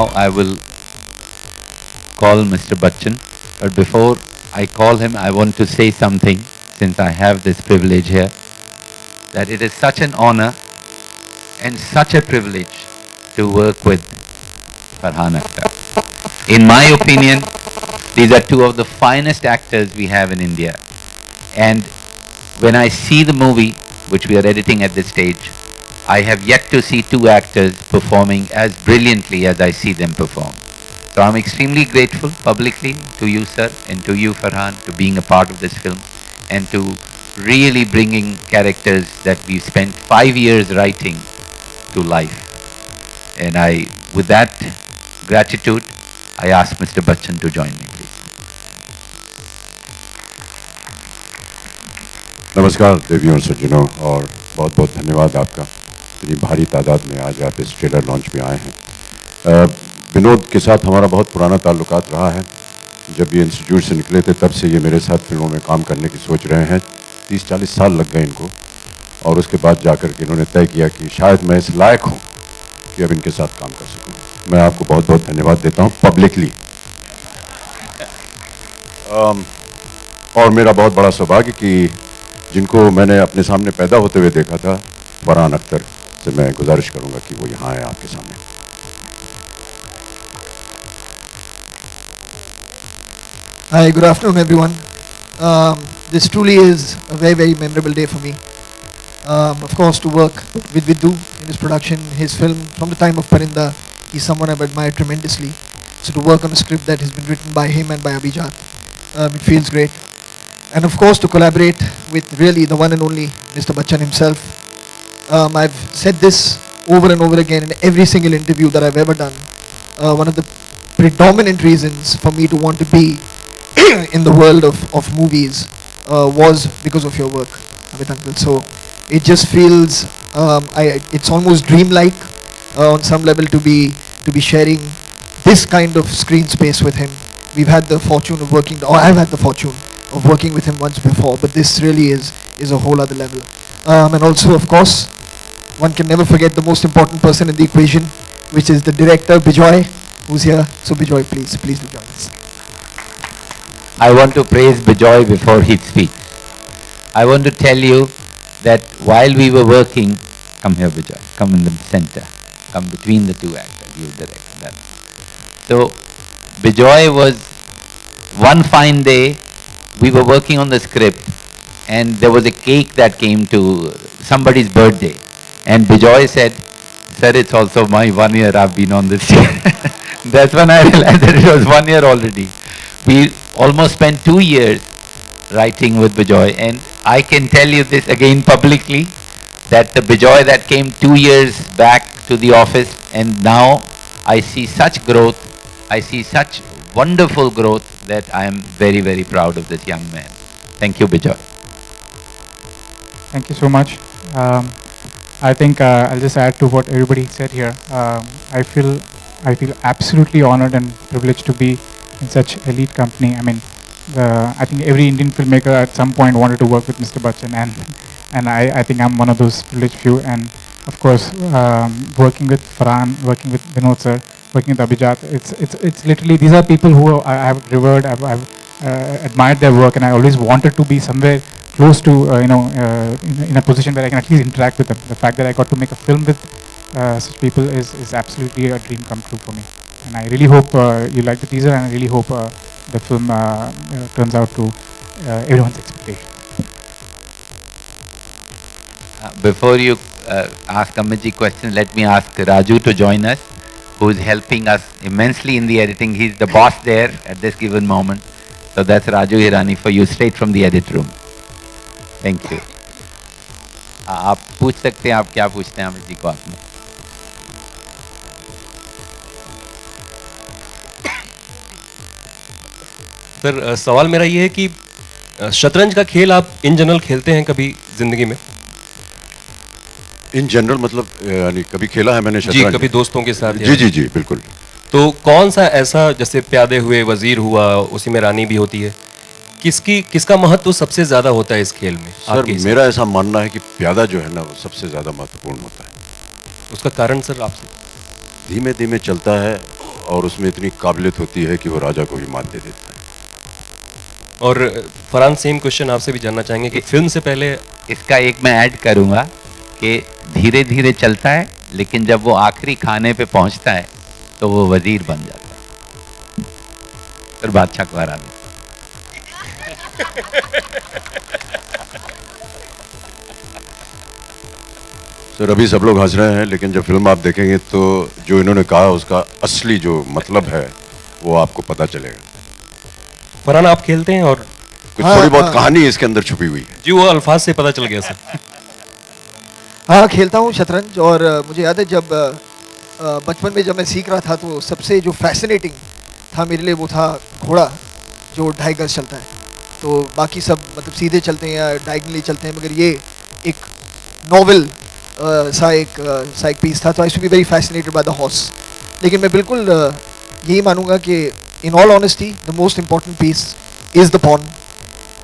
I will call Mr. Bachchan. But before I call him, I want to say something, since I have this privilege here, that it is such an honor and such a privilege to work with Farhan Akhtar. In my opinion, these are two of the finest actors we have in India. And when I see the movie, which we are editing at this stage, I have yet to see two actors performing as brilliantly as I see them perform. So I'm extremely grateful publicly to you, sir, and to you, Farhan, to being a part of this film and to really bringing characters that we've spent 5 years writing to life. And with that gratitude, I ask Mr. Bachchan to join me, please. नमस्कार देवियों और सज्जनों, और बहुत बहुत धन्यवाद आपका इतनी भारी तादाद में आज आप इस ट्रेलर लॉन्च में आए हैं। विनोद के साथ हमारा बहुत पुराना ताल्लुकात रहा है। जब ये इंस्टीट्यूट से निकले थे तब से ये मेरे साथ फिल्मों में काम करने की सोच रहे हैं। 30-40 साल लग गए इनको, और उसके बाद जाकर के इन्होंने तय किया कि शायद मैं इस लायक हूँ कि अब इनके साथ काम कर सकूँ। मैं आपको बहुत बहुत धन्यवाद देता हूँ पब्लिकली। और मेरा बहुत बड़ा सौभाग्य कि जिनको मैंने अपने सामने पैदा होते हुए देखा था, फरहान अख्तर से मैं गुजारिश करूंगा कि वो यहाँ आए आपके सामने। Hi, good afternoon everyone. This truly is a very, very memorable day for me. Of course, to work with Viddu in his production, his film, from the time of Parinda, he's someone I've admired tremendously. So to work on a script that has been written by him and by Abhijat, it feels great. And of course to collaborate with really the one and only Mr. Bachchan himself. I've said this over and over again in every single interview that I've ever done. One of the predominant reasons for me to want to be in the world of movies was because of your work, Amit Uncle. So it just feels, it's almost dreamlike on some level to be sharing this kind of screen space with him. We've had the fortune of working, or I've had the fortune of working with him once before, but this really is a whole other level. And also, of course, one can never forget the most important person in the equation, which is the director, Bijoy, who's here. So Bijoy, please do join us. I want to praise Bijoy before he speaks. I want to tell you that while we were working, come here Bijoy, come in the center, come between the two actors, you direct that. So Bijoy was, one fine day, we were working on the script and there was a cake that came to somebody's birthday. And Bijoy said, sir, it's also my 1 year I've been on this show. That's when I realized that it was 1 year already. We almost spent 2 years writing with Bijoy, and I can tell you this again publicly, that the Bijoy that came 2 years back to the office, and now I see such growth, I see such wonderful growth, that I am very, very proud of this young man. Thank you, Bijoy. Thank you so much. I think I'll just add to what everybody said here. I feel absolutely honored and privileged to be in such elite company. I mean, I think every Indian filmmaker at some point wanted to work with Mr. Bachchan, and I think I'm one of those privileged few. And of course, working with Farhan, working with Vinod sir, working with Abhijat, it's literally, these are people who I have revered, I've admired their work, and I always wanted to be somewhere close to, in a position where I can at least interact with them. The fact that I got to make a film with such people is absolutely a dream come true for me. And I really hope you like the teaser, and I really hope the film turns out to everyone's expectation. Before you ask Amitji questions, let me ask Raju to join us, who is helping us immensely in the editing. He's the boss there at this given moment. So that's Raju Hirani for you, straight from the edit room. Thank you. आप पूछ सकते हैं, आप क्या पूछते हैं अमित जी को आपने? सर, सवाल मेरा ये है कि शतरंज का खेल आप इन जनरल खेलते हैं कभी जिंदगी में? इन जनरल मतलब यानी कभी खेला है मैंने शतरंज? जी, कभी दोस्तों के साथ? जी बिल्कुल। तो कौन सा ऐसा, जैसे प्यादे हुए, वजीर हुआ, उसी में रानी भी होती है, किसका महत्व सबसे ज्यादा होता है इस खेल में? सर, मेरा ऐसा मानना है कि प्यादा जो है ना, वो सबसे ज्यादा महत्वपूर्ण होता है। उसका कारण सर आपसे? धीमे धीमे चलता है और उसमें इतनी काबिलियत होती है कि वो राजा को ही मात दे देता है। और फरहान, सेम क्वेश्चन आपसे भी जानना चाहेंगे कि फिल्म से पहले इसका एक मैं ऐड करूंगा कि धीरे धीरे चलता है, लेकिन जब वो आखिरी खाने पे पहुंचता है तो वो वजीर बन जाता है, फिर बादशाह को हरा देता सर अभी सब लोग हंस रहे हैं, लेकिन जब फिल्म आप देखेंगे तो जो इन्होंने कहा उसका असली जो मतलब है वो आपको पता चलेगा। फरहान, आप खेलते हैं? और कुछ थोड़ी बहुत कहानी इसके अंदर छुपी हुई है। जी, वो अल्फाज से पता चल गया सर। हाँ, खेलता हूँ शतरंज। और मुझे याद है जब बचपन में जब मैं सीख रहा था तो सबसे जो फैसिनेटिंग था मेरे लिए वो था घोड़ा जो 2.5 गज चलता है। तो बाकी सब मतलब सीधे चलते हैं या डायगनली चलते हैं, मगर ये एक नॉवल सा एक पीस था। तो I used to be very fascinated by the horse. लेकिन मैं बिल्कुल यही मानूंगा कि in all honesty the most important piece is the pawn,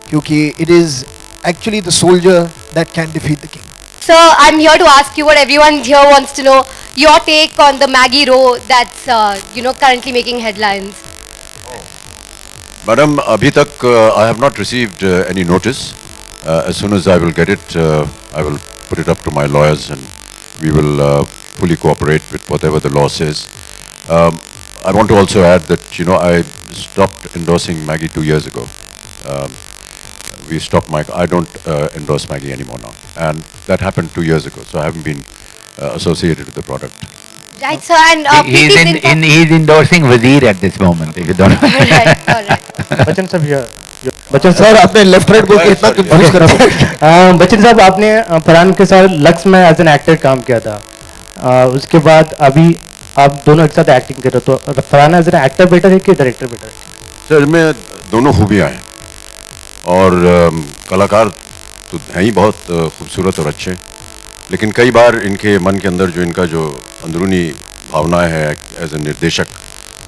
क्योंकि it is actually the soldier that can defeat the king. Sir, I'm here to ask you what everyone here wants to know, your take on the Maggie row that's, currently making headlines. Madam, अभी तक I have not received any notice. As soon as I will get it, I will put it up to my lawyers and we will fully cooperate with whatever the law says. I want to also add that, I stopped endorsing Maggie 2 years ago. We stopped I don't endorse Maggie anymore now. And that happened 2 years ago, so I haven't been associated with the product. Right, sir, and he's endorsing Wazir at this moment, if you don't know. all right. Bachchan साहब here. Bachchan साहब आपने left right बोल के इतना confuse करा था। बच्चन साहब, आपने फरहान के साथ लक्स में एज एन एक्टर काम किया था। उसके बाद अभी आप दोनों एक साथ एक्टिंग कर रहे हो, तो Farhan as an actor better है कि डायरेक्टर बेटर है? सर, इनमें दोनों खूबियाँ हैं और कलाकार तो हैं ही बहुत खूबसूरत और अच्छे, लेकिन कई बार इनके मन के अंदर जो इनका जो अंदरूनी भावनाएं हैं एज ए निर्देशक,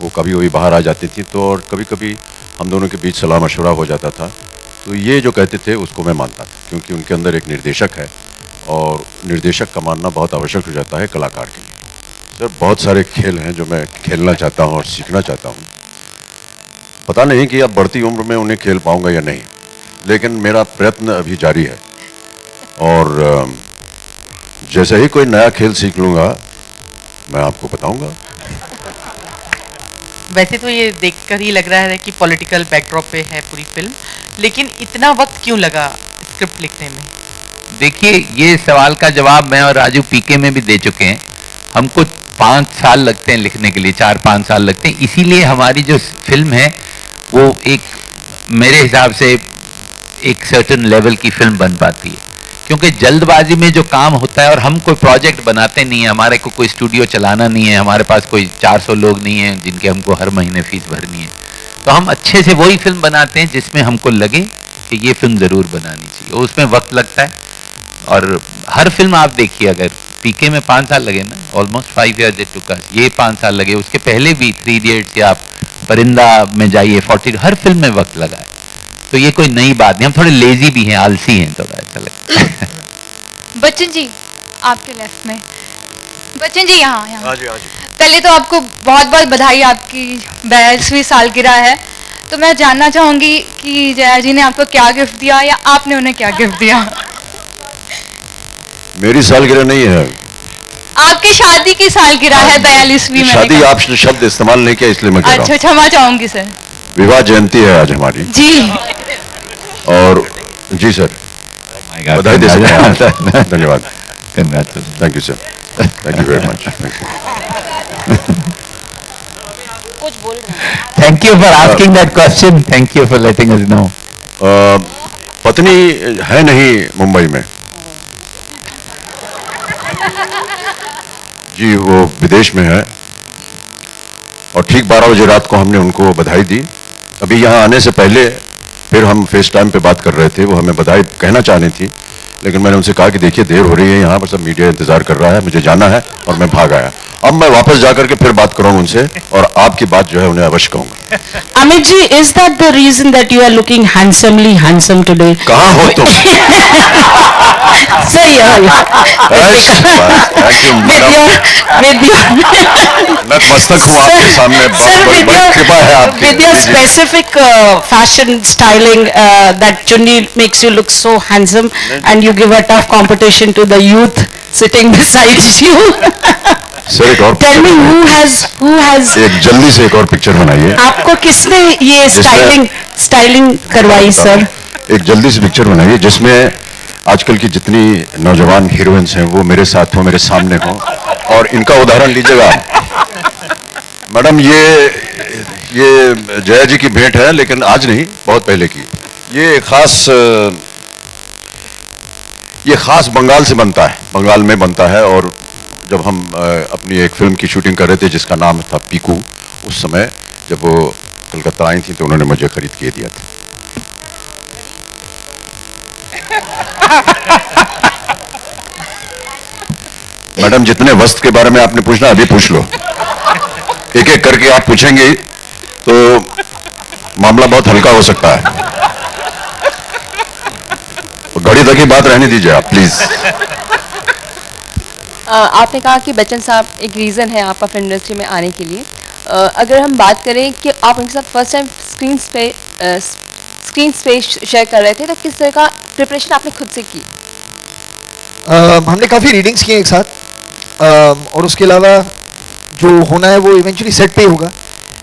वो कभी कभी बाहर आ जाती थी। तो और कभी कभी हम दोनों के बीच सलाह मशवरा हो जाता था। तो ये जो कहते थे उसको मैं मानता था, क्योंकि उनके अंदर एक निर्देशक है और निर्देशक का मानना बहुत आवश्यक हो जाता है कलाकार के लिए। सर, बहुत सारे खेल हैं जो मैं खेलना चाहता हूँ और सीखना चाहता हूँ। पता नहीं कि अब बढ़ती उम्र में उन्हें खेल पाऊंगा या नहीं, लेकिन मेरा प्रयत्न अभी जारी है और जैसे ही कोई नया खेल सीख लूंगा मैं आपको बताऊंगा। वैसे तो ये देखकर ही लग रहा है कि पॉलिटिकल बैकड्रॉप पे है पूरी फिल्म, लेकिन इतना वक्त क्यों लगा स्क्रिप्ट लिखने में? देखिए, ये सवाल का जवाब मैं और राजू पीके में भी दे चुके हैं। हमको 5 साल लगते हैं लिखने के लिए, 4-5 साल लगते हैं। इसीलिए हमारी जो फिल्म है वो एक, मेरे हिसाब से एक सर्टेन लेवल की फिल्म बन पाती है, क्योंकि जल्दबाजी में जो काम होता है, और हम कोई प्रोजेक्ट बनाते नहीं है, हमारे को कोई स्टूडियो चलाना नहीं है, हमारे पास कोई 400 लोग नहीं हैं जिनके हमको हर महीने फीस भरनी है। तो हम अच्छे से वही फिल्म बनाते हैं जिसमें हमको लगे कि ये फिल्म ज़रूर बनानी चाहिए। उसमें वक्त लगता है और हर फिल्म आप देखिए, अगर पीके में 5 साल लगे ना, ऑलमोस्ट 5 years इट टुक अस, ये 5 साल लगे, उसके पहले भी 3 इडियट्स या आप परिंदा में जाइए, 40, हर फिल्म में वक्त लगा है। तो ये कोई नई बात नहीं, हम थोड़े लेजी भी हैं, आलसी हैं, थोड़ा ऐसा लगता है। बच्चन जी, आपके लेफ्ट में। बच्चन जी, यहाँ यहाँ। हाँ जी। पहले तो आपको बहुत बहुत बधाई, आपकी 42वीं सालगिरह है। तो मैं जानना चाहूँगी कि जया जी ने आपको क्या गिफ्ट दिया या आपने उन्हें क्या गिफ्ट दिया? मेरी सालगिरह नहीं है, आपकी शादी की सालगिरह है 42वीं में। शादी आप शब्द इस्तेमाल नहीं किया इसलिए मैं कह रहा हूँ। अच्छा, क्षमा चाहूँगी सर। विवाह जयंती है आज हमारी। जी। और जी सर, बधाई दे सकते हैं। धन्यवाद। Thank you sir, thank you very much. कुछ बोल रहे हैं। Thank you for asking that question. Thank you for letting us know. पत्नी है नहीं मुंबई में जी, वो विदेश में है और ठीक 12 बजे रात को हमने उनको बधाई दी। अभी यहाँ आने से पहले फिर हम फेस टाइम पे बात कर रहे थे, वो हमें बधाई कहना चाहनी थी, लेकिन मैंने उनसे कहा कि देखिए देर हो रही है, यहाँ पर सब मीडिया इंतजार कर रहा है, मुझे जाना है, और मैं भाग आया। अब मैं वापस जाकर के फिर बात करूंगा उनसे और आपकी बात जो है उन्हें अवश्य कहूंगा। Amit ji, is that the reason that you are looking handsome today? कहाँ हो तुम? So नतमस्तक हूँ आपके सामने, बहुत बड़ी कृपा है आपकी। with your specific fashion styling, that chunni makes you look so handsome, and you give a tough competition to the youth sitting beside you. Sir एक और Tell me who has एक जल्दी से एक और पिक्चर बनाइए। आपको किसने ये स्टाइलिंग करवाई सर? एक जल्दी से पिक्चर बनाइए जिसमें आजकल की जितनी नौजवान हीरोइंस हैं वो मेरे साथ हो, मेरे सामने हो, और इनका उदाहरण लीजिएगा। मैडम ये जया जी की भेंट है, लेकिन आज नहीं, बहुत पहले की। ये खास बंगाल से बनता है, बंगाल में बनता है। और जब हम अपनी एक फिल्म की शूटिंग कर रहे थे जिसका नाम था पीकू, उस समय जब वो कलकत्ता आई थी तो उन्होंने मुझे खरीद के दिया था। मैडम जितने वस्त्र के बारे में आपने पूछना अभी पूछ लो, एक एक करके आप पूछेंगे तो मामला बहुत हल्का हो सकता है। घड़ी तक की बात रहने दीजिए आप प्लीज। आपने कहा कि बच्चन साहब एक रीज़न है आपका फिल्म इंडस्ट्री में आने के लिए। अगर हम बात करें कि आप उनके साथ first time screen space share कर रहे थे, तो किस तरह का प्रिपरेशन आपने खुद से की? हमने काफ़ी रीडिंग्स किए एक साथ, और उसके अलावा जो होना है वो इवेंचुअली सेट पे ही होगा।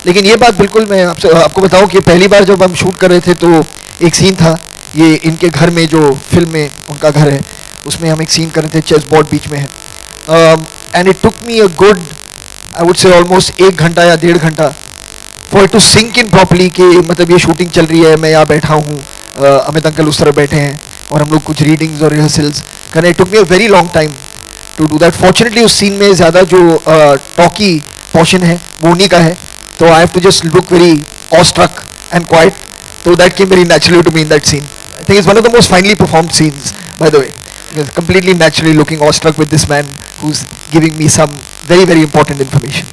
लेकिन ये बात बिल्कुल मैं आपको बताऊं कि पहली बार जब हम शूट कर रहे थे तो एक सीन था, ये इनके घर में, जो फिल्म में उनका घर है, उसमें हम एक सीन कर रहे थे, चेस बोर्ड बीच में है। And it took me a good, I would say almost 1 घंटा या 1.5 घंटा for it to sync in properly कि मतलब ये शूटिंग चल रही है, मैं यहाँ बैठा हूँ, अमित अंकल उस तरफ बैठे हैं और हम लोग कुछ रीडिंग्स और रिहर्सल्स करने। It took me a very long time to do that. Fortunately उस सीन में ज़्यादा जो टॉकी पोर्शन है वो उन्हीं का है, तो I have to just look very awestruck and quite, तो that came very naturally to me in that scene. I think it's one of the most finely performed scenes by the way, completely naturally looking awestruck with this man who's giving me some very very important information.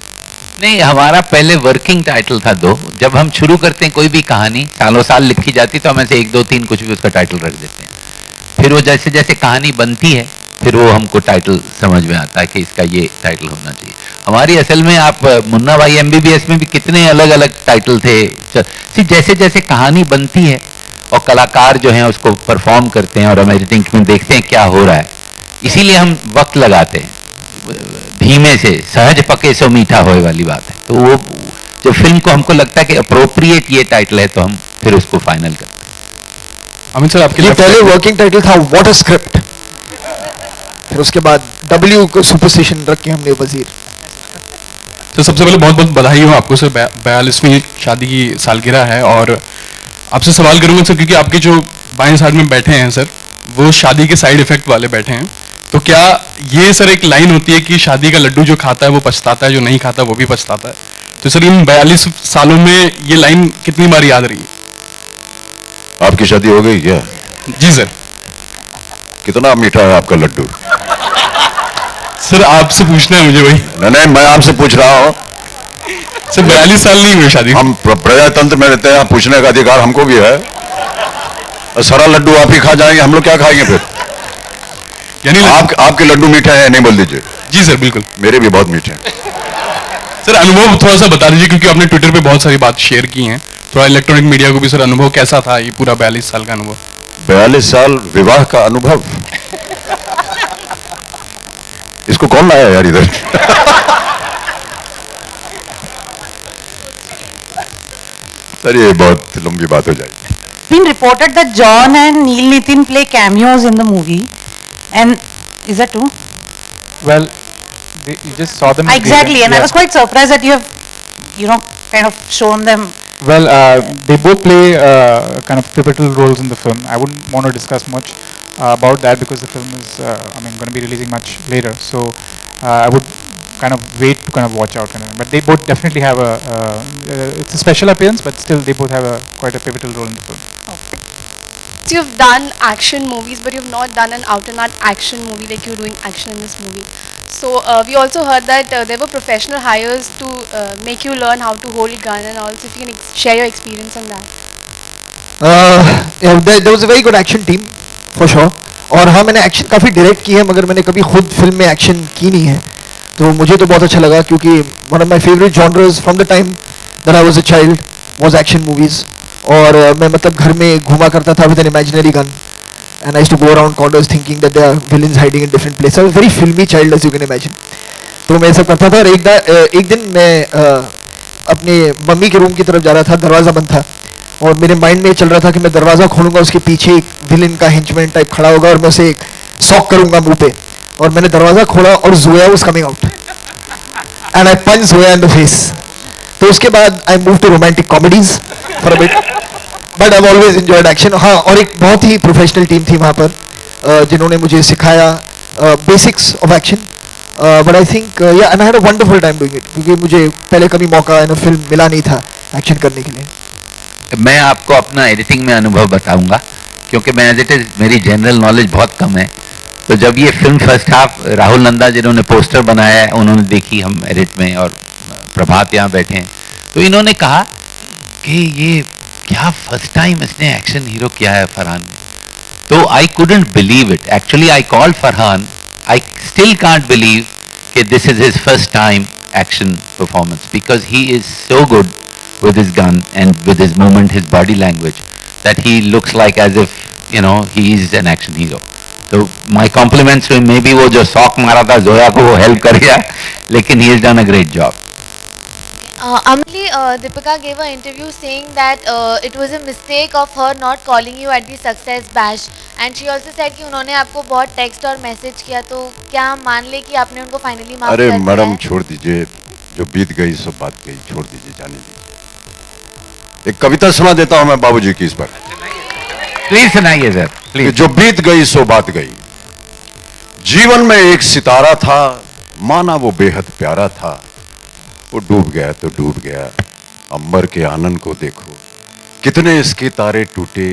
नहीं, हमारा पहले working title था 2। जब हम शुरू करते हैं कोई भी कहानी, सालों साल लिखी जाती, तो हम ऐसे 1 2 3 कुछ भी उसका टाइटल रख देते हैं। फिर वो जैसे जैसे कहानी बनती है फिर वो हमको टाइटल समझ में आता है कि इसका ये टाइटल होना चाहिए। हमारी असल में आप मुन्ना भाई MBBS में भी कितने अलग अलग टाइटल थे। जैसे जैसे कहानी बनती है और कलाकार जो हैं उसको परफॉर्म करते हैं और हम एडिटिंग में देखते हैं क्या हो रहा है, इसीलिए हम वक्त लगाते हैं। धीमे से सहज पके सो मीठा होए वाली बात है। तो वो जब फिल्म को हमको लगता है कि अप्रोप्रिएट ये टाइटल है तो हम फिर उसको फाइनल करते हैं। अमित सर, आपके लिए पहले वर्किंग टाइटल था व्हाट अ स्क्रिप्ट, फिर उसके बाद W को सुपरस्टिशन रख के हमने वजीर। तो सबसे पहले बहुत बहुत बधाई हो आपको सर, 42वीं शादी की सालगिरह है। और आपसे सवाल करूंगा सर, क्योंकि आपके जो बाएं साइड में बैठे हैं सर, वो शादी के साइड इफेक्ट वाले बैठे हैं, तो क्या ये सर एक लाइन होती है कि शादी का लड्डू जो खाता है वो पछताता है, जो नहीं खाता वो भी पछताता है? तो सर इन 42 सालों में ये लाइन कितनी बार याद रही? आपकी शादी हो गई क्या? जी सर। कितना मीठा है आपका लड्डू? सर आपसे पूछना है मुझे वही। नहीं, मैं आपसे पूछ रहा हूँ सर। 42 साल नहीं हुए शादी। हम प्रजातंत्र में रहते हैं, पूछने का अधिकार हमको भी है। सारा लड्डू आप ही खा जाएंगे, हम लोग क्या खाएंगे फिर? यानी आपके लड्डू मीठे हैं नहीं बोल दीजिए। जी सर बिल्कुल। मेरे भी बहुत मीठे हैं। सर अनुभव थोड़ा सा बता दीजिए, क्योंकि आपने ट्विटर पे बहुत सारी बात शेयर की हैं, थोड़ा इलेक्ट्रॉनिक मीडिया को भी सर अनुभव कैसा था ये पूरा 42 साल का अनुभव? 42 साल विवाह का अनुभव, इसको कौन लाया यार इधर? सर ये बहुत लंबी बात हो जाएगी। Been reported that John and Neil Nitin play cameos in the movie, and is that true? Well, you just saw them. Exactly, and I was quite surprised that you have, kind of shown them. Well, they both play kind of pivotal roles in the film. I wouldn't want to discuss much about that because the film is, going to be releasing much later. So I would kind of wait to kind of watch out. But they both definitely have it's a special appearance, but still they both have quite a pivotal role in the film. Okay. So you've done action movies, but you've not done an out-and-out action movie like you're doing action in this movie. So we also heard that there were professional hires to make you learn how to hold gun and all. So if you can share your experience on that. There was a very good action team for sure. और हाँ, मैंने action काफ़ी direct की है, मगर मैंने कभी खुद फिल्म में एक्शन की नहीं है, तो मुझे तो बहुत अच्छा लगा, क्योंकि one of my favourite genres from the time that I was a child was action movies. और मैं मतलब घर में घूमा करता था with an imaginary gun, and I used to go around corners thinking that there are villains hiding in different places. I was a very filmy child, as you can imagine. तो मैं सब करता था, और एक दिन मैं अपने मम्मी के रूम की तरफ जा रहा था, दरवाज़ा बंद था, और मेरे माइंड में ये चल रहा था कि मैं दरवाज़ा खोलूंगा, उसके पीछे एक विलन का हेंचमैन टाइप खड़ा होगा और मैं उसे एक सॉक करूंगा मुंह पे. और मैंने दरवाज़ा खोला और Zoya was coming out and I punch Zoya in the face. तो उसके बाद I move to romantic comedies for a bit, but I always enjoyed action. हाँ, और एक बहुत ही प्रोफेशनल टीम थी वहाँ पर जिन्होंने मुझे सिखाया basics of action. But I think yeah and I had a wonderful time doing it, क्योंकि मुझे पहले कभी मौका इन फिल्म मिला नहीं था एक्शन करने के लिए. मैं आपको अपना एडिटिंग में अनुभव बताऊंगा, क्योंकि मैं एज इट इज मेरी जनरल नॉलेज बहुत कम है. तो जब ये film first half Rahul Nanda जिन्होंने पोस्टर बनाया है उन्होंने देखी हम एडिट में, और प्रभात यहाँ बैठे हैं, तो इन्होंने कहा कि ये क्या फर्स्ट टाइम इसने एक्शन हीरो किया है फरहान ने. तो I couldn't believe it. Actually I called Farhan. I still can't believe कि this is his first time action performance, because he is so good with his gun and with his movement, his body language, that he looks like as if, you know, he is an action hero. So my compliments to him. Maybe वो जो shock मारा था जोया को वो help कर गया, लेकिन he has done a great job. Amli, Deepika gave an interview saying that it was a mistake of her not calling you at the success bash, and she also said कि उन्होंने आपको बहुत text और message किया, तो क्या हम मान ले कि आपने उनको finally माफ कर दिया? अरे मैडम छोड़ दीजिए, जो बीत गई सो बात गई, छोड़ दीजिए, जाने दीजिए. एक कविता सुना देता हूं मैं बाबूजी की इस पर. प्लीज सुनाइए सर, प्लीज. जो बीत गई सो बात गई. जीवन में एक सितारा था, माना वो बेहद प्यारा था, वो डूब गया तो डूब गया. अंबर के आनंद को देखो, कितने इसके तारे टूटे,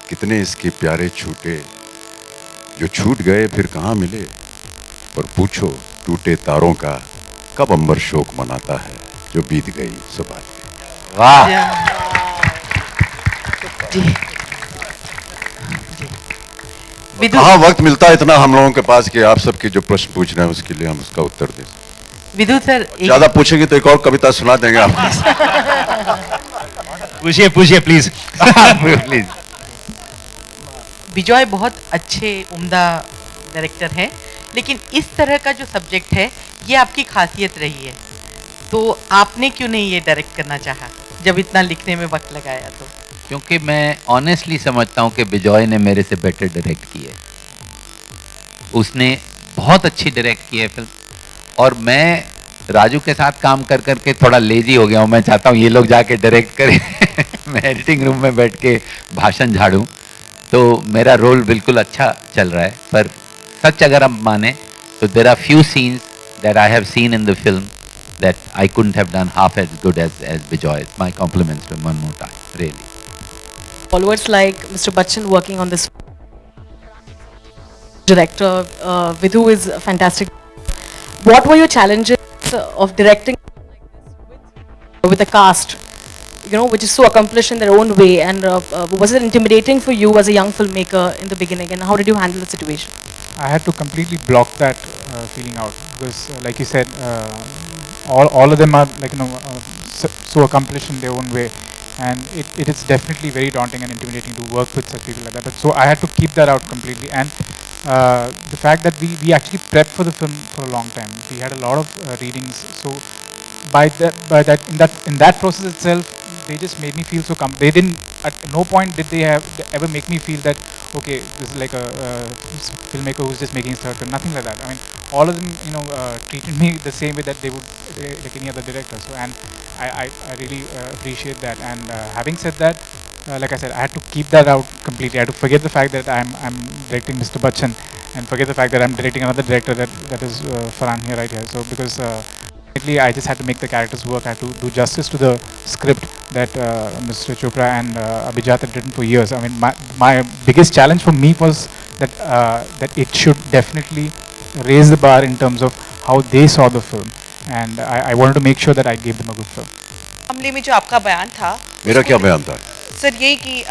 कितने इसके प्यारे छूटे. जो छूट गए फिर कहां मिले, पर पूछो टूटे तारों का कब अंबर शोक मनाता है. जो बीत गई सो बात गई. वाह. कहाँ वक्त मिलता है इतना हम लोगों के पास कि आप सबके जो प्रश्न पूछ रहे हैं उसके लिए हम उसका उत्तर दें. विदु सर, ज्यादा पूछेंगे तो एक और कविता सुना देंगे आपको. पूछिए पूछिए प्लीज. प्लीज. विजय बहुत अच्छे उम्दा डायरेक्टर हैं, लेकिन इस तरह का जो सब्जेक्ट है ये आपकी खासियत रही है, तो आपने क्यों नहीं ये डायरेक्ट करना चाहा जब इतना लिखने में वक्त लगाया? तो क्योंकि मैं ऑनेस्टली समझता हूँ कि विजय ने मेरे से बेटर डायरेक्ट की है. उसने बहुत अच्छी डायरेक्ट की है फिल्म, और मैं राजू के साथ काम कर करके थोड़ा लेजी हो गया हूँ. मैं चाहता हूँ ये लोग जाके डायरेक्ट करें. मैं एडिटिंग रूम में बैठ के भाषण झाड़ूं. तो मेरा रोल बिल्कुल अच्छा चल रहा है, पर सच अगर हम माने तो there are few scenes that I have seen in the film that I couldn't have done half as good as Bijoy. My compliments to him one more time, really. Followers like Mr. Bachchan working on this. Director Vidhu is fantastic. What were your challenges of directing with a cast, you know, which is so accomplished in their own way, and was it intimidating for you as a young filmmaker in the beginning, and how did you handle the situation? I had to completely block that feeling out, because like you said, all of them are, like, you know, so accomplished in their own way, and it is definitely very daunting and intimidating to work with such people like that. But so I had to keep that out completely, and the fact that we actually prepped for the film for a long time. We had a lot of readings, so in that process itself, they just made me feel so they didn't, at no point did they ever make me feel that, okay, this is like a filmmaker who's just making his third film. Nothing like that. I mean, all of them, you know, treated me the same way that they would like any other director. So, and I really appreciate that. And having said that, like I said, I had to keep that out completely. I had to forget the fact that I'm directing Mr. Bachchan, and forget the fact that I'm directing another director that is Farhan here, right here. So because I just had to make the characters work. I had to do justice to the script that Mr. Chopra and Abhijat had written for years. I mean, my biggest challenge for me was that it should definitely raise the bar in terms of how they saw the film, and I wanted to make sure that I gave them a good film. हमले में जो आपका बयान था, मेरा क्या बयान था? सर यही कि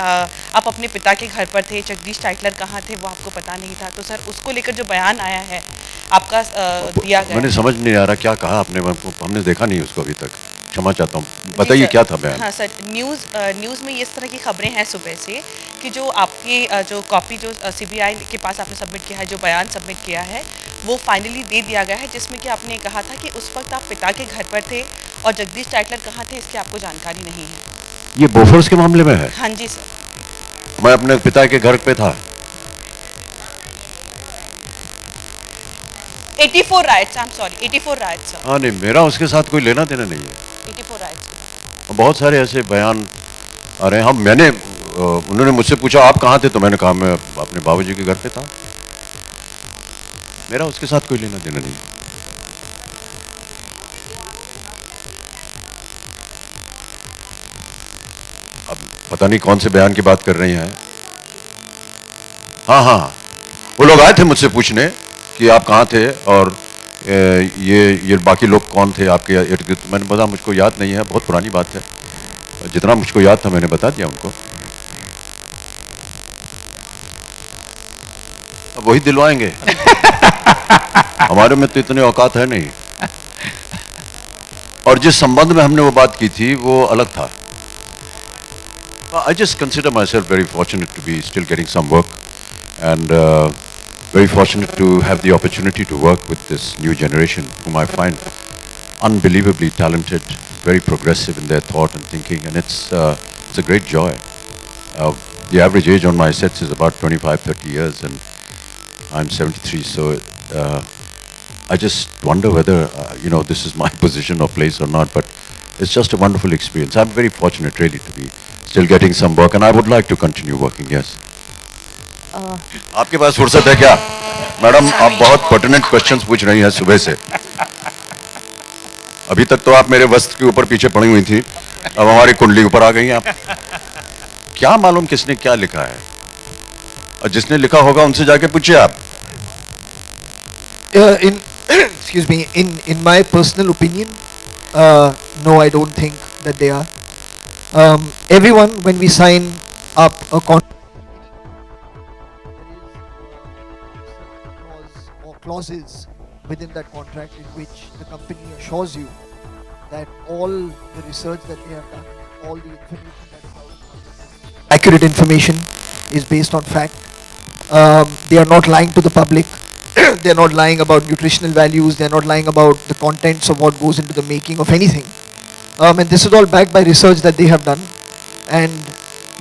आप अपने पिता के घर पर थे, जगदीश टाइटलर कहाँ थे वो आपको पता नहीं था, तो सर उसको लेकर जो बयान आया है आपका दिया गया, मैंने समझ नहीं आ रहा क्या कहा आपने, हमने देखा नहीं उसको अभी तक, क्षमा चाहता हूँ, बताइए क्या था बयान। हाँ सर, न्यूज़ में इस तरह की खबरें हैं सुबह से कि जो आपकी जो कॉपी जो सीबीआई के पास आपने सबमिट किया है, जो बयान सबमिट किया है वो फाइनली दे दिया गया है, जिसमें कि आपने कहा था कि उस वक्त आप पिता के घर पर थे और जगदीश टाइटलर कहाँ थे इसकी आपको जानकारी नहीं है। ये बोफोर्स के मामले में है? हाँ जी सर। मैं अपने पिता के घर पे था। 84 rights, I am sorry, 84 rights sir. हाँ नहीं, मेरा उसके साथ कोई लेना देना नहीं है। 84 राइट्स। बहुत सारे ऐसे बयान आ रहे हैं। उन्होंने मुझसे पूछा आप कहाँ थे, तो मैंने कहा मैं अपने बाबूजी के घर पे था। मेरा उसके साथ कोई लेना देना नहीं। अब पता नहीं कौन से बयान की बात कर रही हैं। हाँ हाँ, वो लोग आए थे मुझसे पूछने कि आप कहाँ थे और ये बाकी लोग कौन थे आपके इर्द गिर्द। मैंने बताया मुझको याद नहीं है, बहुत पुरानी बात है, जितना मुझको याद था मैंने बता दिया उनको। अब वही दिलवाएंगे। हमारे में तो इतने औकात है नहीं। और जिस संबंध में हमने वो बात की थी वो अलग था। I just consider myself very fortunate to be still getting some work, and very fortunate to have the opportunity to work with this new generation, whom I find unbelievably talented, very progressive in their thought and thinking, and it's a great joy. The average age on my sets is about 25-30 years, and I'm 73, so I just wonder whether this is my position or place or not, but it's just a wonderful experience. I'm very fortunate really to be still getting some work, and I would like to continue working, yes. आपके पास फुर्सत है क्या? Madam, आप बहुत pertinent questions पूछ रही हैं सुबह से। अभी तक तो आप मेरे वस्त्र के ऊपर पीछे पड़ी हुई थी, अब हमारी कुंडली ऊपर आ गई हैं आप। क्या मालूम किसने क्या लिखा है, और जिसने लिखा होगा उनसे जाके पूछिए आप। Excuse me, in my personal opinion, no, I don't think that they are. Everyone, when we sign up a contract, or clauses within that contract in which the company assures you that all the research that they have done, all the information that is out, accurate information, is based on fact. They are not lying to the public. They are not lying about nutritional values. They are not lying about the contents of what goes into the making of anything. And this is all backed by research that they have done, and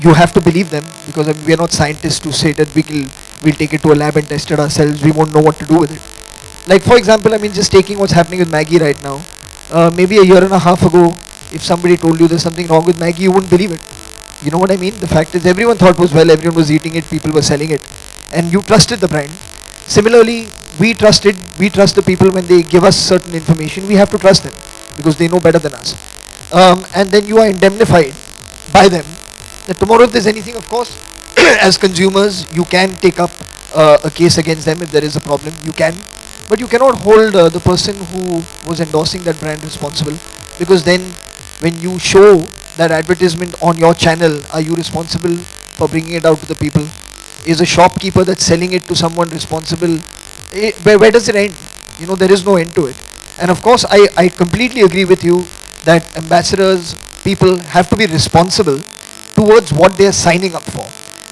you have to believe them, because I mean, we are not scientists to say that we'll take it to a lab and test it ourselves. We won't know what to do with it. Like for example, I mean, just taking what's happening with Maggie right now. Maybe a year and a half ago, if somebody told you there's something wrong with Maggie, you wouldn't believe it. You know what I mean? The fact is, everyone thought it was well, everyone was eating it, people were selling it, and you trusted the brand. Similarly, we trust the people when they give us certain information. We have to trust them because they know better than us. And then you are indemnified by them that tomorrow if there's anything, of course, as consumers, you can take up a case against them if there is a problem. You can, but you cannot hold the person who was endorsing that brand responsible, because then when you show that advertisement on your channel, are you responsible for bringing it out to the people? Is a shopkeeper that's selling it to someone responsible? Where does it end? You know, there is no end to it. And of course, I completely agree with you that ambassadors, people have to be responsible towards what they are signing up for.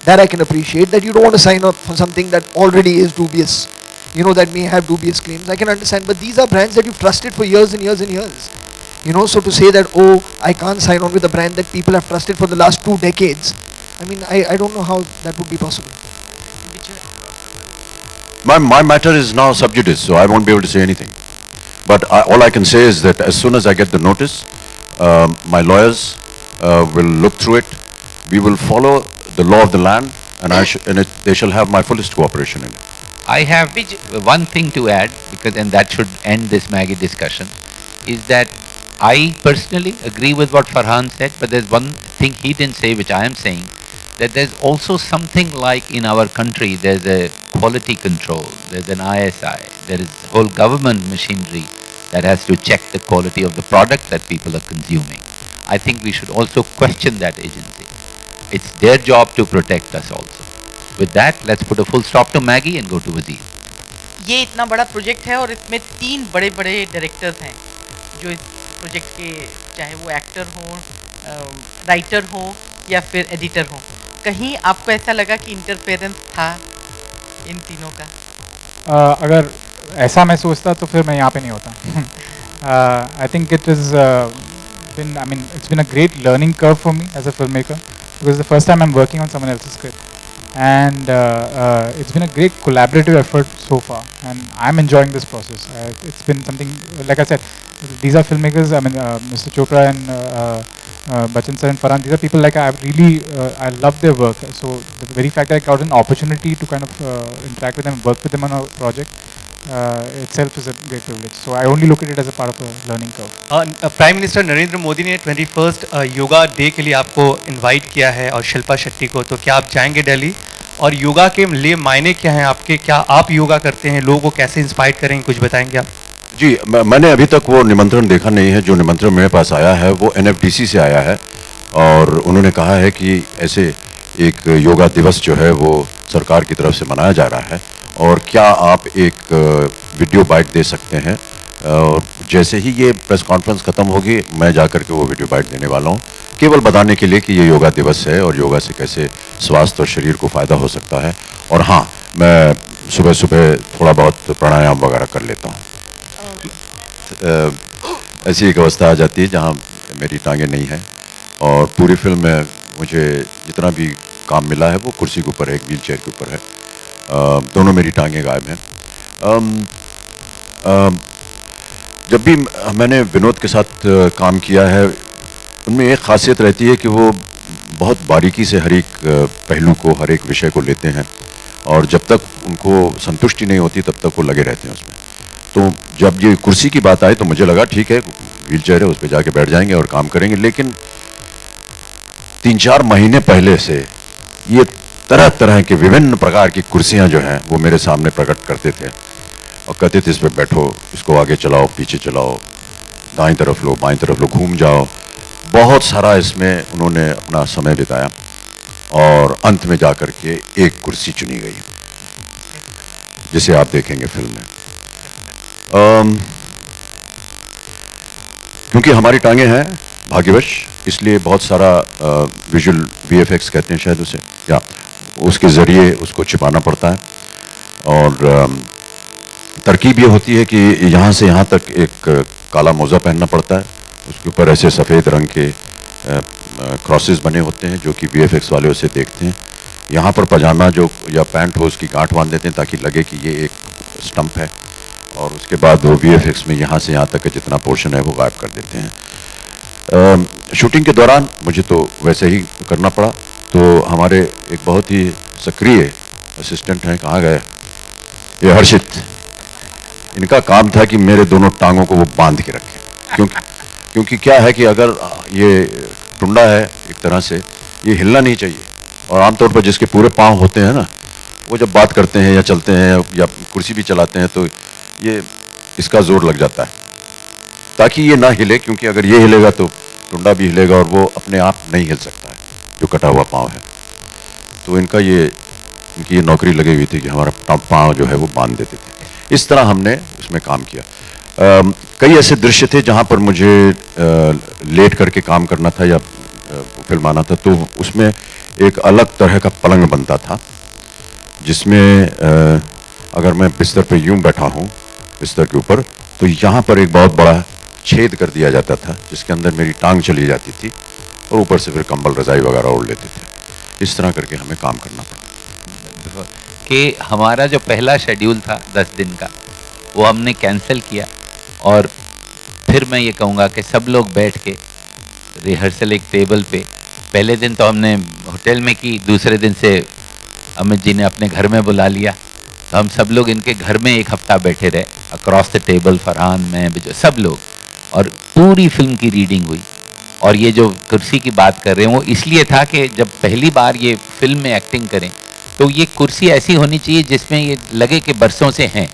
That I can appreciate, that you don't want to sign up for something that already is dubious, you know, that may have dubious claims. I can understand, but these are brands that you've trusted for years and years and years. You know, so to say that, oh, I can't sign on with a brand that people have trusted for the last 2 decades, I mean, I don't know how that would be possible. My matter is now sub judice, so I won't be able to say anything. But all I can say is that as soon as I get the notice, my lawyers will look through it. We will follow the law of the land, and they shall have my fullest cooperation in it. I have one thing to add, and that should end this Maggie discussion, is that I personally agree with what Farhan said, but there's one thing he didn't say which I am saying, that there's also something like in our country, there's a quality control, there's an ISI, there is whole government machinery that has to check the quality of the product that people are consuming. I think we should also question that agency. It's their job to protect us also. With that, let's put a full stop to Maggie and go to Wazir. ये इतना बड़ा project है और इसमें 3 बड़े बड़े directors हैं जो इस प्रोजेक्ट के, चाहे वो एक्टर हो, राइटर हो या फिर एडिटर हो। कहीं आपको ऐसा लगा कि इंटरफेरेंस था इन तीनों का? अगर ऐसा मैं सोचता तो फिर मैं यहाँ पे नहीं होता। I think it is it's been a great learning curve for me as a filmmaker, because the first time I'm working on someone else's script, and it's been a great collaborative effort so far, and I'm enjoying this process. It's been something, like I said, these are filmmakers. I mean, Mr. Chopra and Bachchan sir and Farhan, these are people like I really I love their work. So the very fact that I got an opportunity to kind of interact with them, work with them on a project, itself is a great privilege. So I only look at it as a part of a learning curve. Prime minister Narendra Modi ने 21st yoga day के लिए आपको invite किया है और शिल्पा शेट्टी को, तो क्या आप जाएंगे दिल्ली? और योगा के लिए मायने क्या हैं आपके? क्या आप योगा करते हैं? लोगों को कैसे इंस्पायर करेंगे, कुछ बताएंगे आप? जी, मैंने अभी तक वो निमंत्रण देखा नहीं है। जो निमंत्रण मेरे पास आया है वो NFDC से आया है, और उन्होंने कहा है कि ऐसे एक योगा दिवस जो है वो सरकार की तरफ से मनाया जा रहा है, और क्या आप एक वीडियो बाइट दे सकते हैं। और जैसे ही ये प्रेस कॉन्फ्रेंस ख़त्म होगी मैं जा कर के वो वीडियो बाइट देने वाला हूँ, केवल बताने के लिए कि ये योगा दिवस है और योगा से कैसे स्वास्थ्य और शरीर को फ़ायदा हो सकता है। और हाँ, मैं सुबह सुबह थोड़ा बहुत प्राणायाम वगैरह कर लेता हूँ। ऐसी एक अवस्था आ जाती है जहाँ मेरी टांगें नहीं हैं, और पूरी फिल्म में मुझे जितना भी काम मिला है वो कुर्सी के ऊपर है, एक व्हील चेयर के ऊपर है। दोनों मेरी टांगें गायब हैं। जब भी मैंने विनोद के साथ काम किया है, उनमें एक ख़ासियत रहती है कि वो बहुत बारीकी से हर एक पहलू को, हर एक विषय को लेते हैं, और जब तक उनको संतुष्टि नहीं होती तब तक वो लगे रहते हैं उसमें। तो जब ये कुर्सी की बात आई तो मुझे लगा ठीक है, व्हील चेयर है, उस पर जाके बैठ जाएंगे और काम करेंगे। लेकिन 3-4 महीने पहले से ये तरह तरह के विभिन्न प्रकार की कुर्सियां जो हैं वो मेरे सामने प्रकट करते थे और कहते थे इस पे बैठो, इसको आगे चलाओ, पीछे चलाओ, दाईं तरफ लो, बाईं तरफ लो, घूम जाओ। बहुत सारा इसमें उन्होंने अपना समय बिताया, और अंत में जाकर के एक कुर्सी चुनी गई जिसे आप देखेंगे फिल्म में। क्योंकि हमारी टांगें हैं भाग्यवश, इसलिए बहुत सारा विजुअल VFX कहते हैं शायद उसे, या उसके ज़रिए उसको छिपाना पड़ता है। और तरकीब ये होती है कि यहाँ से यहाँ तक एक काला मोज़ा पहनना पड़ता है, उसके ऊपर ऐसे सफ़ेद रंग के क्रॉसेस बने होते हैं जो कि VFX वाले उसे देखते हैं। यहाँ पर पजामा जो या पैंट हो उसकी गांठ बांध देते हैं ताकि लगे कि ये एक स्टंप है, और उसके बाद वो VFX में यहाँ से यहाँ तक का जितना पोर्शन है वो गायब कर देते हैं। शूटिंग के दौरान मुझे तो वैसे ही करना पड़ा। तो हमारे एक बहुत ही सक्रिय असिस्टेंट हैं, कहाँ गए, ये हर्षित, इनका काम था कि मेरे दोनों टांगों को वो बांध के रखें। क्योंकि क्या है कि अगर ये टुंडा है एक तरह से, ये हिलना नहीं चाहिए, और आमतौर पर जिसके पूरे पाँव होते हैं ना, वो जब बात करते हैं या चलते हैं या कुर्सी भी चलाते हैं तो ये इसका जोर लग जाता है ताकि ये ना हिले, क्योंकि अगर ये हिलेगा तो टुंडा भी हिलेगा और वो अपने आप नहीं हिल सकता है जो कटा हुआ पाँव है। तो इनकी ये नौकरी लगी हुई थी कि हमारा पाँव जो है वो बांध देते थे। इस तरह हमने उसमें काम किया। कई ऐसे दृश्य थे जहाँ पर मुझे लेट करके काम करना था या फिल्माना था, तो उसमें एक अलग तरह का पलंग बनता था जिसमें अगर मैं बिस्तर पे यूं बैठा हूँ बिस्तर के ऊपर, तो यहाँ पर एक बहुत बड़ा छेद कर दिया जाता था जिसके अंदर मेरी टांग चली जाती थी, और ऊपर से फिर कंबल रजाई वगैरह ओढ़ लेते थे। इस तरह करके हमें काम करना पड़ा। कि हमारा जो पहला शेड्यूल था 10 दिन का, वो हमने कैंसिल किया, और फिर मैं ये कहूँगा कि सब लोग बैठ के रिहर्सल एक टेबल पे, पहले दिन तो हमने होटल में की, दूसरे दिन से अमित जी ने अपने घर में बुला लिया, तो हम सब लोग इनके घर में एक हफ्ता बैठे रहे, अक्रॉस द टेबल, फरहान, मैं, बिजय, सब लोग, और पूरी फिल्म की रीडिंग हुई। और ये जो कुर्सी की बात कर रहे हैं वो इसलिए था कि जब पहली बार ये फिल्म में एक्टिंग करें तो ये कुर्सी ऐसी होनी चाहिए जिसमें ये लगे कि बरसों से हैं।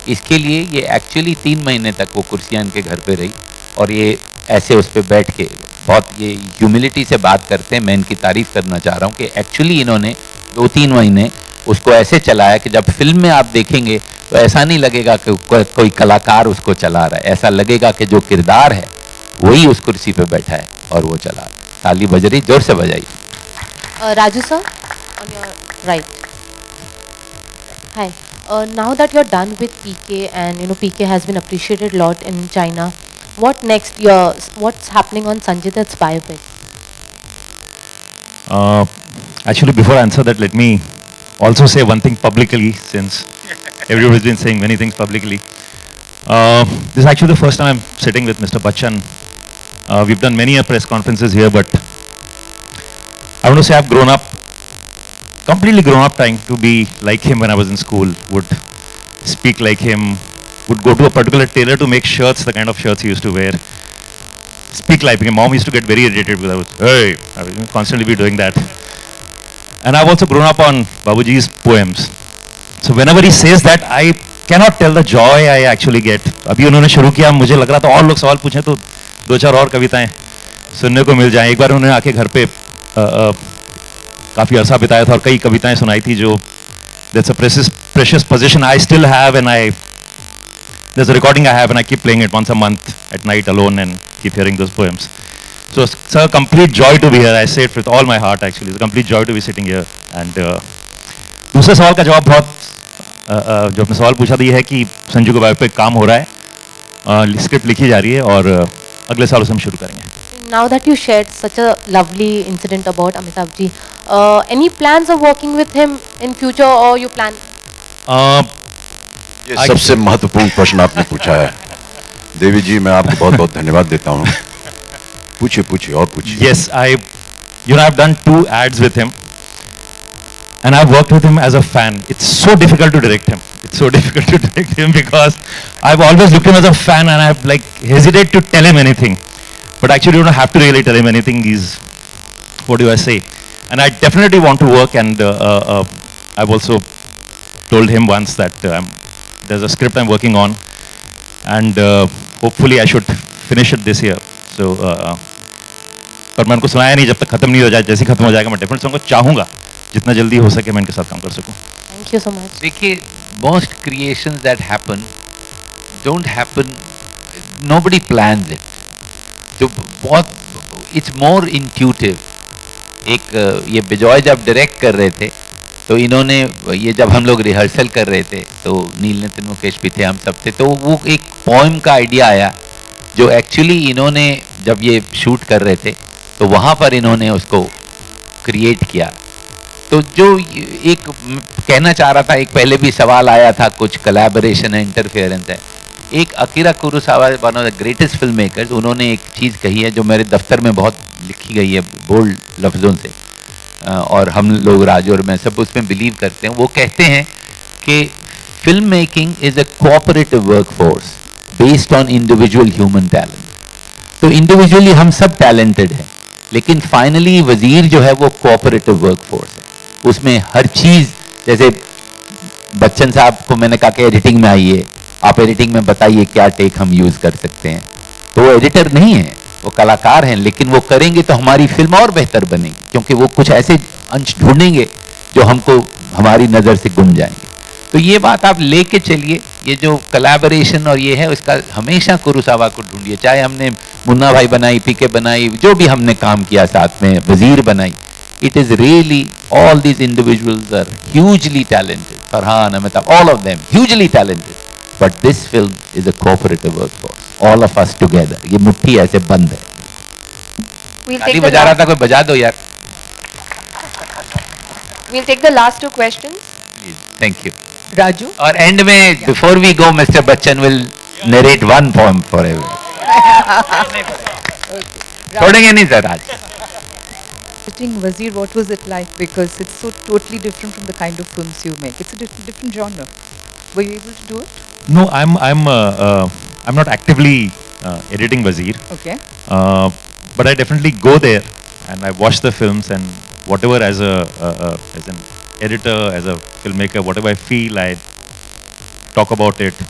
इसके लिए ये एक्चुअली 3 महीने तक वो कुर्सियाँ इनके घर पे रही, और ये ऐसे उस पर बैठ के बहुत ये ह्यूमिलिटी से बात करते हैं, मैं इनकी तारीफ करना चाह रहा हूँ कि एक्चुअली इन्होंने 2-3 महीने उसको ऐसे चलाया कि जब फिल्म में आप देखेंगे तो ऐसा नहीं लगेगा कि कोई कलाकार उसको चला रहा है, ऐसा लगेगा कि जो किरदार है वही उस कुर्सी पे बैठा है और वो चला रहा है। ताली बज रही, जोर से बजाइए। Raju sir, on your right. Hi. Now that you're done with PK and PK has been appreciated a lot in China, what next? What's happening on Sanjay Dutt's biopic? Actually, before I answer that, let me also say one thing publicly, since everybody's been saying many things publicly. This is actually the first time I'm sitting with Mr. Bachchan. We've done many press conferences here, but I want to say I've grown up, completely grown up trying to be like him when I was in school, would speak like him, would go to a particular tailor to make shirts, the kind of shirts he used to wear. Speak like him. Mom used to get very irritated because I would constantly be doing that. And I've also grown up on Babuji's poems. So whenever he says that, I cannot tell the joy I actually get. अभी उन्होंने शुरू किया, मुझे लग रहा था और लोग सवाल पूछें तो 2-4 और कविताएं सुनने को मिल जाएं। एक बार उन्होंने आके घर पे काफ़ी अरसा बिताया था और कई कविताएं सुनाई थी जो that's a precious possession I still have, and there's a recording I have and I keep playing it once a month at night alone and keep hearing those poems. So it's a complete joy to be here. I say it with all my heart actually. It's a complete joy to be sitting here. And दूसरे सवाल का जवाब बहुत जो आपने सवाल पूछा था ये है कि संजू के बायोपिक काम हो रहा है, स्क्रिप्ट लिखी जा रही है और अगले साल उसे हम शुरू करेंगे। Now that you shared such a lovely incident about Amitabh ji, any plans of working with him in future, or you plan? ये सबसे महत्वपूर्ण प्रश्न आपने पूछा है देवी जी, मैं आपको बहुत बहुत धन्यवाद देता हूँ। पूछिए और पूछिए। Yes, I've done 2 ads with him, and I've worked with him as a fan. It's so difficult to direct him. It's so difficult to direct him because I've always looked at him as a fan, and I've hesitate to tell him anything. But actually, you don't have to really tell him anything. What do I say? And I definitely want to work, and I've also told him once that there's a script I'm working on, and hopefully I should finish it this year. So, पर मैं उनको सुनाया नहीं, जब तक खत्म नहीं हो जाए, जैसे खत्म हो जाएगा मैं डेफिनेटली उनको चाहूँगा जितना जल्दी हो सके मैं इनके साथ काम कर सकूँ। Thank you so much. देखिए, most creations that happen don't happen, nobody plans it. तो बहुत it's more intuitive. एक ये बिजॉय जब डायरेक्ट कर रहे थे तो इन्होंने ये जब हम लोग रिहर्सल कर रहे थे तो नील नितिन मुकेश भी थे, हम सब थे, तो वो एक पोएम का आइडिया आया जो एक्चुअली इन्होंने जब ये शूट कर रहे थे तो वहाँ पर इन्होंने उसको क्रिएट किया। तो जो एक कहना चाह रहा था, एक पहले भी सवाल आया था, कुछ कोलैबोरेशन है, इंटरफेरेंस है। एक Akira Kurosawa, one of the greatest film makers, उन्होंने एक चीज़ कही है जो मेरे दफ्तर में बहुत लिखी गई है बोल्ड लफ्ज़ों से, और हम लोग राजू और मैं सब उसमें बिलीव करते हैं। वो कहते हैं कि film making is a cooperative work force based on individual human talent. तो इंडिविजुअली हम सब टैलेंटेड हैं, लेकिन फाइनली वजीर जो है वो कोऑपरेटिव वर्क फोर्स है। उसमें हर चीज़, जैसे बच्चन साहब को मैंने कहा कि एडिटिंग में आइए, आप एडिटिंग में बताइए क्या टेक हम यूज़ कर सकते हैं, तो वो एडिटर नहीं है, वो कलाकार हैं, लेकिन वो करेंगे तो हमारी फिल्म और बेहतर बनेगी, क्योंकि वो कुछ ऐसे अंश ढूंढेंगे जो हमको हमारी नज़र से गुम जाएंगे। तो ये बात आप लेके चलिए, ये जो कोलैबोरेशन और ये है उसका हमेशा कुरोसावा को ढूंढिए, चाहे हमने मुन्ना भाई बनाई, पीके बनाई, जो भी हमने काम किया साथ में, वजीर बनाई, it is really all these individuals are hugely talented. Farhan, Amitabh, all of them hugely talented. But this film is a cooperative workforce. All of us together. ये मुट्ठी ऐसे बंद है। We'll बजा रहा था, कोई बजा दो यार। We'll take the last 2 questions. Thank you. Raju. और एंड में before we go, Mr. Bachchan will narrate one poem for everyone. छोड़ेंगे नहीं सर आज। Visiting Wazir, what was it like? Because it's so totally different from the kind of films you make. It's a different genre. Were you able to do it? No, I'm not actively editing Wazir. Okay. But I definitely go there and I watch the films, and whatever as an editor, as a filmmaker, whatever I feel, I talk about it,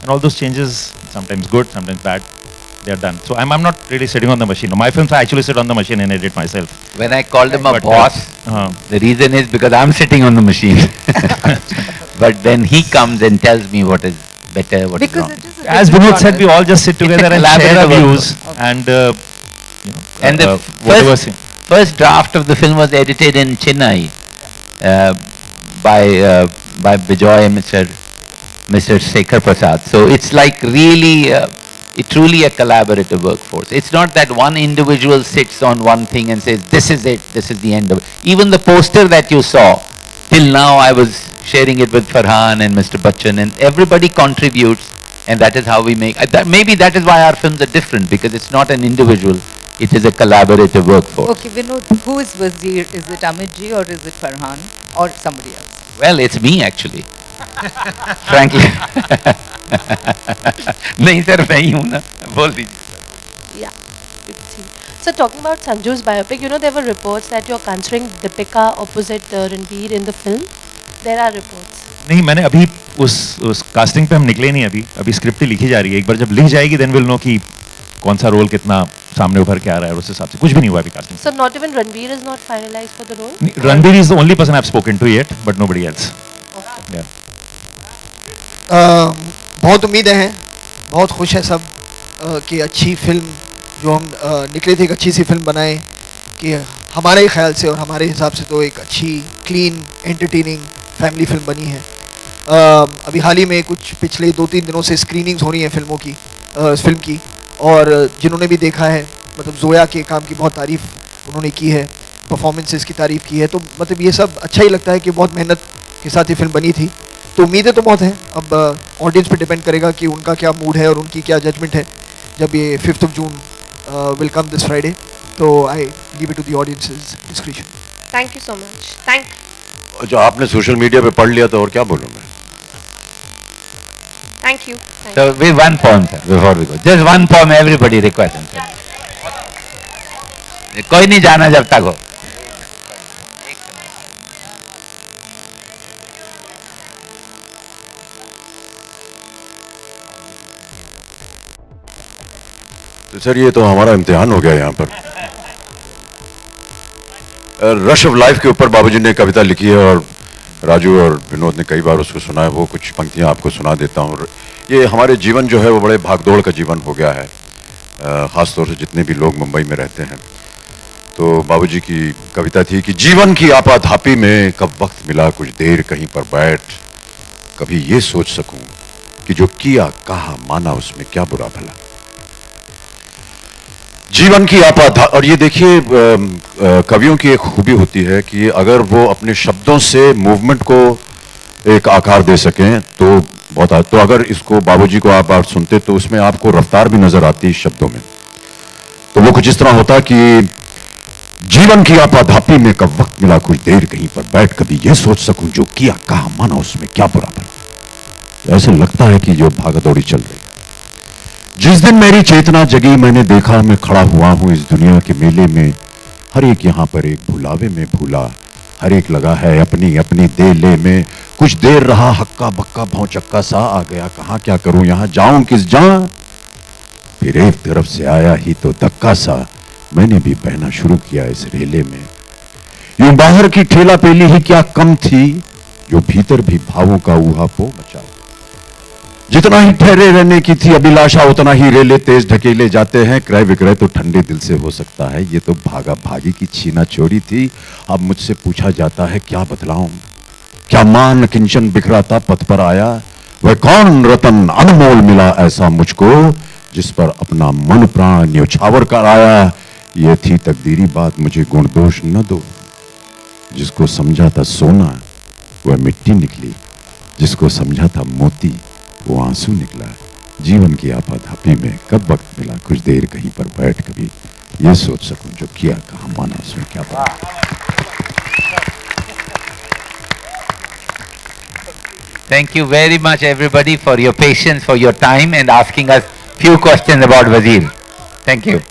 and all those changes, sometimes good, sometimes bad. they're done. So I'm not really sitting on the machine. My films I actually sit on the machine and edit myself. When I called him a But, boss, the reason is because I'm sitting on the machine. But then he comes and tells me what is better, what is wrong. As Vinod said, we all just sit together and share our views and And the first draft of the film was edited in Chennai by Bijoy and Mr. Shekhar Prasad. So it's like really, truly a collaborative workforce. It's not that one individual sits on one thing and says, this is it, this is the end of it. Even the poster that you saw, till now I was sharing it with Farhan and Mr. Bachchan, and everybody contributes, and that is how we make, maybe that is why our films are different, because it's not an individual, it is a collaborative workforce. Okay, Vinod, who is Wazir? Is it Amit ji or is it Farhan or somebody else? Well, it's me actually. Frankly. नहीं sir मैं ही हूँ ना बोल दीजिए. Yeah. So talking about Sanju's biopic, you know there were reports that you're considering Deepika opposite Ranveer in the film. There are reports. नहीं मैंने अभी उस कास्टिंग पे हम निकले नहीं अभी स्क्रिप्ट ही लिखी जा रही है. एक बार जब लिख जाएगी देन विल नो कि कौन सा रोल कितना सामने उभर के आ रहा है, उस हिसाब से कुछ भी नहीं हुआ अभी casting. So not even Ranveer is not finalized for the role? Ranveer is the only person I've spoken to yet, but nobody else. Okay. Yeah. बहुत उम्मीदें हैं, बहुत खुश हैं सब कि अच्छी फिल्म जो हम निकले थे, एक अच्छी सी फिल्म बनाए कि हमारे ख्याल से और हमारे हिसाब से तो एक अच्छी क्लीन एंटरटेनिंग फैमिली फिल्म बनी है. अभी हाल ही में कुछ पिछले 2-3 दिनों से स्क्रीनिंग्स हो रही हैं फिल्म की, और जिन्होंने भी देखा है मतलब जोया के काम की बहुत तारीफ़ उन्होंने की है, परफॉर्मेंसेस की तारीफ़ की है, तो मतलब ये सब अच्छा ही लगता है कि बहुत मेहनत के साथ ये फिल्म बनी थी. तो उम्मीदें तो बहुत हैं, अब ऑडियंस पे डिपेंड करेगा कि उनका क्या मूड है और उनकी क्या जजमेंट है जब ये 5th of June will come this Friday. तो I leave it to the audience's discretion. Thank you so much. जो आपने सोशल मीडिया पे पढ़ लिया तो और क्या बोलूं मैं. Thank you. So we one poem sir before we go. Just one poem everybody request. कोई नहीं जाना जब तक हो. तो सर ये तो हमारा इम्तिहान हो गया यहाँ पर. रश ऑफ लाइफ के ऊपर बाबूजी ने कविता लिखी है और राजू और विनोद ने कई बार उसको सुना है. वो कुछ पंक्तियाँ आपको सुना देता हूँ. ये हमारे जीवन जो है वो बड़े भागदौड़ का जीवन हो गया है, ख़ास तौर से जितने भी लोग मुंबई में रहते हैं. तो बाबूजी की कविता थी कि जीवन की आपाधापी में कब वक्त मिला कुछ देर कहीं पर बैठ, कभी ये सोच सकूं कि जो किया कहा माना उसमें क्या बुरा भला. जीवन की और ये देखिए कवियों की एक खूबी होती है कि अगर वो अपने शब्दों से मूवमेंट को एक आकार दे सकें तो बहुत. तो अगर इसको बाबूजी को आप सुनते तो उसमें आपको रफ्तार भी नजर आती है शब्दों में. तो वो कुछ इस तरह होता कि जीवन की आपाधापी में कब वक्त मिला कुछ देर कहीं पर बैठ, कभी ये सोच सकूं जो किया कहा माना उसमें क्या बुरा भला. ऐसे लगता है कि जो भागदौड़ी चल रही है. जिस दिन मेरी चेतना जगी मैंने देखा मैं खड़ा हुआ हूं इस दुनिया के मेले में, हर एक यहां पर एक भुलावे में भूला, हर एक लगा है अपनी अपनी देले में. कुछ देर रहा हक्का बक्का भौचक्का सा, आ गया कहां क्या करूं यहां जाऊं किस जां. फिर एक तरफ से आया ही तो धक्का सा, मैंने भी बहना शुरू किया इस रेले में. यूं बाहर की ठेला पेली ही क्या कम थी, जो भीतर भी भावों का ऊहापोह मचा. जितना ही ठहरे रहने की थी अभिलाषा उतना ही रेले तेज ढकेले जाते हैं. क्रय विक्रय तो ठंडे दिल से हो सकता है, ये तो भागा भागी की छीना चोरी थी. अब मुझसे पूछा जाता है क्या बतलाऊं, क्या मान किंचन बिखराता पथ पर आया. वह कौन रतन अनमोल मिला ऐसा मुझको, जिस पर अपना मन प्राण न्यौछावर कर आया. ये थी तकदीरी बात मुझे गुण दोष न दो, जिसको समझा था सोना वह मिट्टी निकली, जिसको समझा था मोती वो आंसू निकला. जीवन की आपाधापी में कब वक्त मिला कुछ देर कहीं पर बैठ, कभी ये सोच सकूं जो किया कहा माना उसमें क्या बात. Thank you very much everybody for your patience, for your time and asking us few questions about Wazir. Thank you.